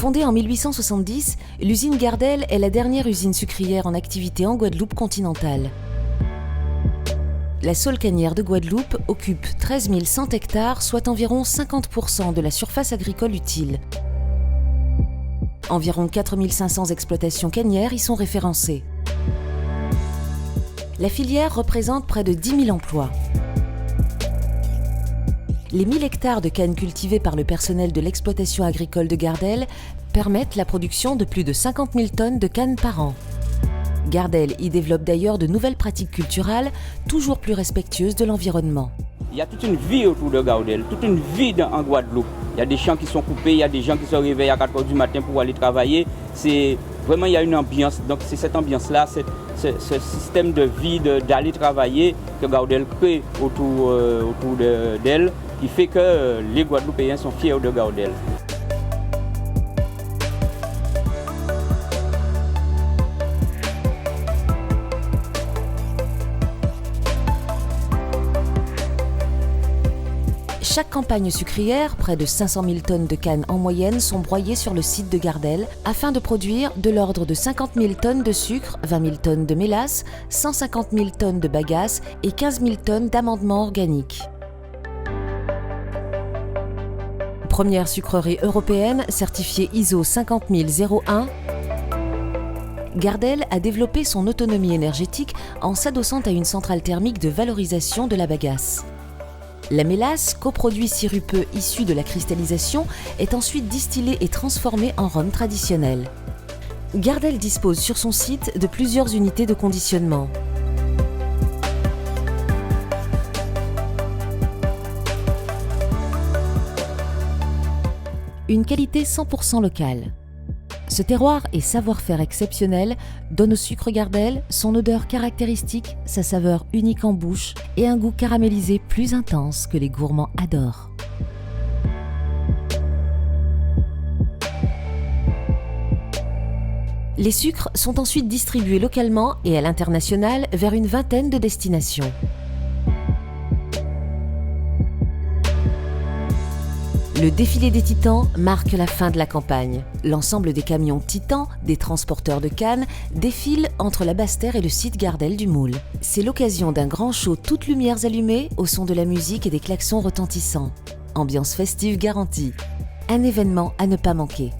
Fondée en 1870, l'usine Gardel est la dernière usine sucrière en activité en Guadeloupe continentale. La Saule Canière de Guadeloupe occupe 13 100 hectares, soit environ 50% de la surface agricole utile. Environ 4 500 exploitations canières y sont référencées. La filière représente près de 10 000 emplois. Les 1000 hectares de cannes cultivées par le personnel de l'exploitation agricole de Gardel permettent la production de plus de 50 000 tonnes de cannes par an. Gardel y développe d'ailleurs de nouvelles pratiques culturales, toujours plus respectueuses de l'environnement. Il y a toute une vie autour de Gardel, toute une vie en Guadeloupe. Il y a des champs qui sont coupés, il y a des gens qui se réveillent à 4 h du matin pour aller travailler. Vraiment, il y a une ambiance. Donc c'est cette ambiance-là, ce système de vie, d'aller travailler que Gardel crée autour d'elle, qui fait que les Guadeloupéens sont fiers de Gardel. Chaque campagne sucrière, près de 500 000 tonnes de cannes en moyenne sont broyées sur le site de Gardel afin de produire de l'ordre de 50 000 tonnes de sucre, 20 000 tonnes de mélasse, 150 000 tonnes de bagasse et 15 000 tonnes d'amendements organiques. Première sucrerie européenne certifiée ISO 50001, Gardel a développé son autonomie énergétique en s'adossant à une centrale thermique de valorisation de la bagasse. La mélasse, coproduit sirupeux issu de la cristallisation, est ensuite distillée et transformée en rhum traditionnel. Gardel dispose sur son site de plusieurs unités de conditionnement. Une qualité 100% locale. Ce terroir et savoir-faire exceptionnel donnent au sucre Gardel son odeur caractéristique, sa saveur unique en bouche et un goût caramélisé plus intense que les gourmands adorent. Les sucres sont ensuite distribués localement et à l'international vers une vingtaine de destinations. Le défilé des Titans marque la fin de la campagne. L'ensemble des camions Titans, des transporteurs de cannes, défilent entre la Basse-Terre et le site Gardel du Moule. C'est l'occasion d'un grand show toutes lumières allumées au son de la musique et des klaxons retentissants. Ambiance festive garantie. Un événement à ne pas manquer.